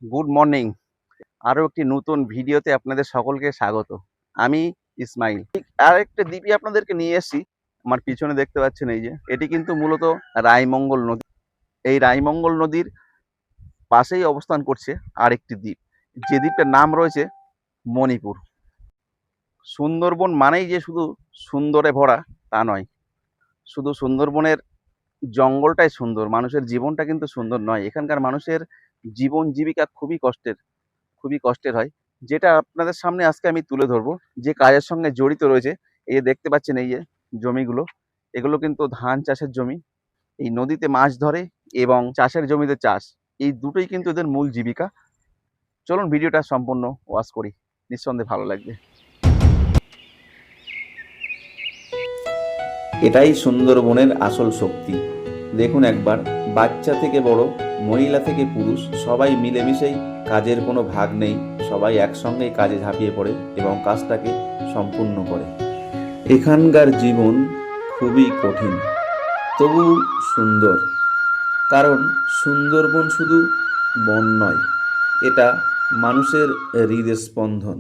Good morning. আরও একটি নতুন ভিডিওতে আপনাদের সকলকে স্বাগত। আমি ইসমাইল। আরেকটা দ্বীপে আপনাদেরকে নিয়ে এসেছি। আমার পিছনে দেখতে পাচ্ছেন এই যে, এটি কিন্তু মূলত রায়মঙ্গল নদী। এই রায়মঙ্গল নদীর পাশেই অবস্থান করছে আরেকটি দ্বীপ, যে দ্বীপটার নাম রয়েছে মণিপুর। সুন্দরবন মানেই যে শুধু সুন্দরে ভরা তা নয়, শুধু সুন্দরবনের জঙ্গলটাই সুন্দর, মানুষের জীবনটা কিন্তু সুন্দর নয়। এখানকার মানুষের জীবন জীবিকা খুবই কষ্টের হয়, যেটা আপনাদের সামনে আজকে আমি তুলে ধরবো। যে কাজের সঙ্গে জড়িত রয়েছে, এই যে দেখতে পাচ্ছেন এই যে জমিগুলো, এগুলো কিন্তু ধান চাষের জমি। এই নদীতে মাছ ধরে এবং চাষের জমিতে চাষ, এই দুটোই কিন্তু এদের মূল জীবিকা। চলুন ভিডিওটা সম্পূর্ণ ওয়াচ করি, নিঃসন্দেহে ভালো লাগবে। এটাই সুন্দরবনের আসল শক্তি। দেখুন একবার, বাচ্চা থেকে বড়, মহিলা থেকে পুরুষ, সবাই মিলেমিশেই, কাজের কোনো ভাগ নেই, সবাই একসঙ্গেই কাজে ঝাঁপিয়ে পড়ে এবং কাজটাকে সম্পূর্ণ করে। এখানকার জীবন খুবই কঠিন, তবু সুন্দর। কারণ সুন্দরবন শুধু বন নয়, এটা মানুষের হৃদস্পন্দন।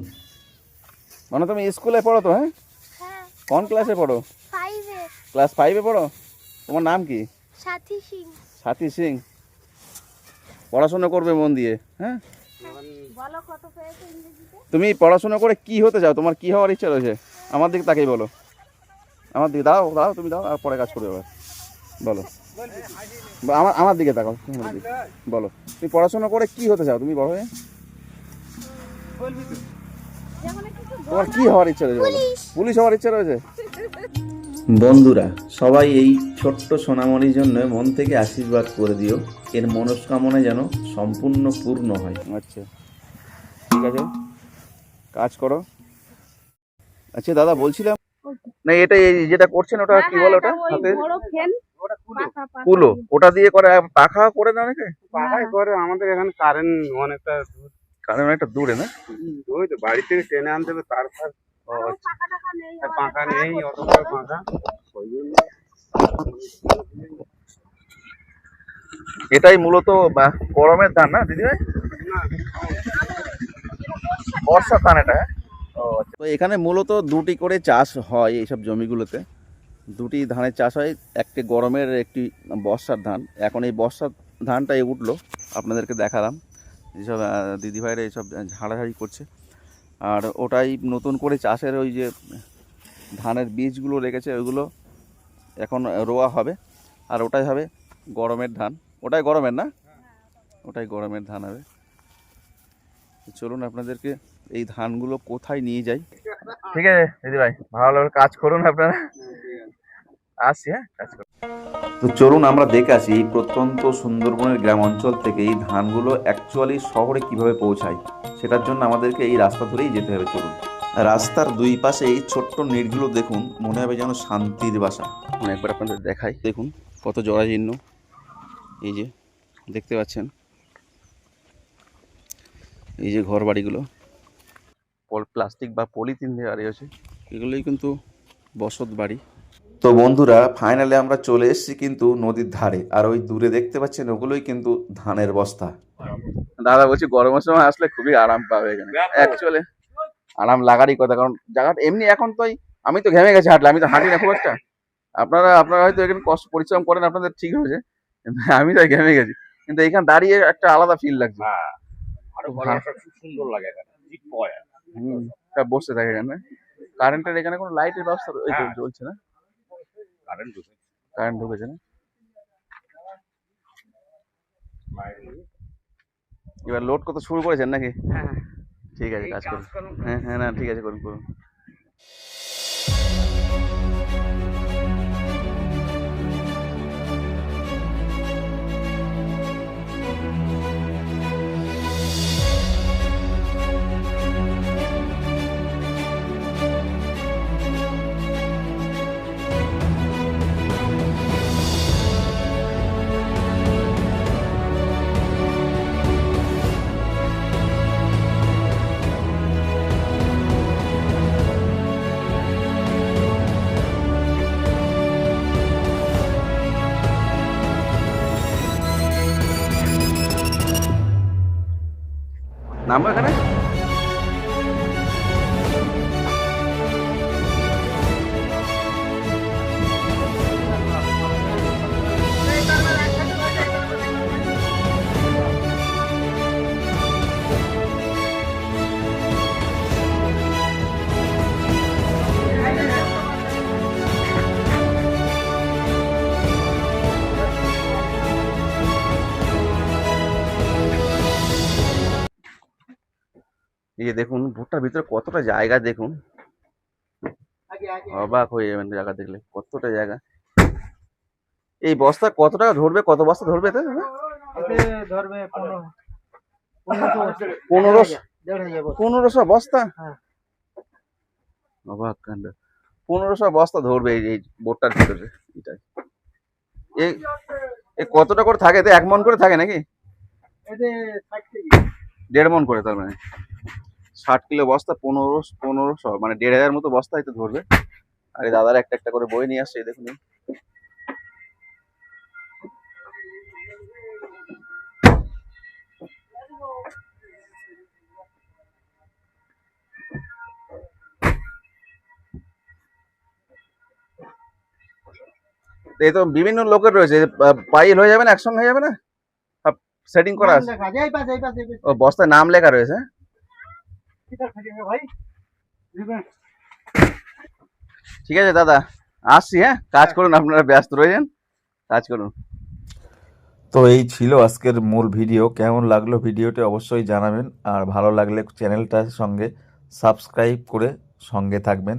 মানে তুমি স্কুলে পড়ো তো? হ্যাঁ, হ্যাঁ, কোন ক্লাসে পড়ো? 5-এ। ক্লাস 5-এ পড়ো। তোমার নাম কি? সাথী সিং। সাথী সিং। পড়াশোনা করবে মন দিয়ে, হ্যাঁ? বলো কত পেয়েছো ইংরেজিতে? তুমি পড়াশোনা করে কি হতে চাও? তোমার কি হওয়ার ইচ্ছা রয়েছে? আমার দিকে তাকেই বলো। আমার দিকে দাও, তুমি দাও, আর পরে কাজ করবে আবার। বলো, আমার দিকে তাকাও, আমার দিকে বলো, তুমি পড়াশোনা করে কি হতে চাও? তুমি বড় হয়ে তোমার কি হওয়ার ইচ্ছা রয়েছে? বলো। পুলিশ হওয়ার ইচ্ছা রয়েছে? বন্ধুরা, সবাই এই ছোট্ট সোনামণির জন্য মন থেকে আশীর্বাদ করে দিও, এর মনস্কামনা যেন সম্পূর্ণ পূর্ণ হয়। আচ্ছা, ঠিক আছে, কাজ করো। আচ্ছা দাদা, বলছিলাম, না এটা যেটা করছেন ওটা কি বলে? ওটা হাতে কুলো, ওটা দিয়ে করে পাখা করে না অনেকে? পাখাই করে। আমাদের এখানে কারেন্ট অনেকটা দূর, কারণ একটা দূরে না, ওই তো বাড়ি থেকে টেনে আনতে হবে। তারপর পাখা নেই, অত বড় পাখা, ওই জন্য। এটাই মূলত গরমের ধান না দিদি ভাই? বর্ষার ধান এটা। তো এখানে মূলত দুটি করে চাষ হয় এইসব জমিগুলোতে। দুটি ধানের চাষ হয়, একটি গরমের, একটি বর্ষার ধান। এখন এই বর্ষার ধানটাই উঠলো, আপনাদেরকে দেখালাম। এইসব দিদিভাইরা এইসব ঝাড়াঝাড়ি করছে। আর ওটাই নতুন করে চাষের ওই যে ধানের বীজগুলো রেখেছে, ওইগুলো এখন রোয়া হবে। আর ওটাই হবে গরমের ধান। ওটাই গরমের না, ওটাই গরমের ধান হবে। চলুন আপনাদেরকে এই ধানগুলো কোথায় নিয়ে যাই। ঠিক আছে দিদিভাই, ভালোভাবে কাজ করুন আপনারা। আসছি, হ্যাঁ, কাজ করুন। তো চলুন আমরা দেখে আসি এই প্রত্যন্ত সুন্দরবনের গ্রাম অঞ্চল থেকে এই ধানগুলো অ্যাকচুয়ালি শহরে কিভাবে পৌঁছায়। সেটার জন্য আমাদেরকে এই রাস্তা ধরেই যেতে হবে। চলুন। রাস্তার দুই পাশে এই ছোট্ট নেটগুলো দেখুন, মনে হবে যেন শান্তির বাসা। একবার আপনাদের দেখাই, দেখুন কত জরাজীর্ণ। এই যে দেখতে পাচ্ছেন, এই যে ঘর বাড়িগুলো প্লাস্টিক বা পলিথিন দিয়ে দাঁড়িয়ে আছে, এগুলোই কিন্তু বসত বাড়ি। তো বন্ধুরা, ফাইনালি আমরা চলে এসেছি কিন্তু নদীর ধারে, আর ওই দূরে দেখতে পাচ্ছেন ওগুলোই কিন্তু ধানের বস্তা। দাদা বলছি, গরমের সময় আসলে খুবই আরাম পাবে এখানে। অ্যাকচুয়ালি আরাম লাগারই কথা, কারণ জায়গাটা এমনি এখন তো আমি তো ঘেমে গেছি হাঁটলে, আমি তো হাঁটি না খুব একটা। আপনারা হয়তো এখানে কষ্ট পরিশ্রম করেন, আপনাদের ঠিক হয়েছে, কিন্তু আমি তো ঘেমে গেছি। কিন্তু এখানে দাঁড়িয়ে একটা আলাদা ফিল লাগছে। খুব সুন্দর লাগে এখানে, সব বসে থাকে এখানে। কারেন্টের এখানে কোনো লাইটের ব্যবস্থা চলছে না? কারেন্ট ঢুকেছে না? এবার লোড করতে শুরু করেছেন নাকি? ঠিক আছে, কাজ করুন। হ্যাঁ হ্যাঁ, না ঠিক আছে, করুন করুন। নামবো এখানে? এই যে দেখুন ভুট্টার ভিতরে কতটা জায়গা দেখুন, অবাক হয়ে যাবেন জায়গা দেখলে, কতটা জায়গা। এই বস্তা কত টাকা ধরবে, কত বস্তা ধরবে এতে? ধরবে 1500 বস্তা? হ্যাঁ। অবাক কাণ্ড, 1500 বস্তা ধরবে এই বোটটার ভিতরে। এটাই এই কতটা করে থাকে এতে? 1 মণ করে থাকে নাকি? এতে 60 কেজি। 1.5 মণ করে, তার মানে 60 কিলো বস্তা, 1500 মানে 1500 মতো বস্তা এতে ধরবে। আর এই দাদারা একটা একটা করে বই নিয়ে আসছে, এই দেখুন। এই তো বিভিন্ন লোকের রয়েছে, পাইল হয়ে যাবে না, একসঙ্গে হয়ে যাবে না? সেটিং করা আছে? লেখা আছে, এই পাশে, এই পাশে, এই পাশে। ও বস্তায় নাম লেখা রয়েছে। কিটা খাটি হবে ভাই? দিবেন? ঠিক আছে দাদা, আসছি। হ্যাঁ, কাজ করুন, আপনারা ব্যস্ত রয়েছেন, কাজ করুন। তো এই ছিল আজকের মূল ভিডিও। কেমন লাগলো ভিডিওটি অবশ্যই জানাবেন, আর ভালো লাগলে চ্যানেলটার সঙ্গে সাবস্ক্রাইব করে সঙ্গে থাকবেন।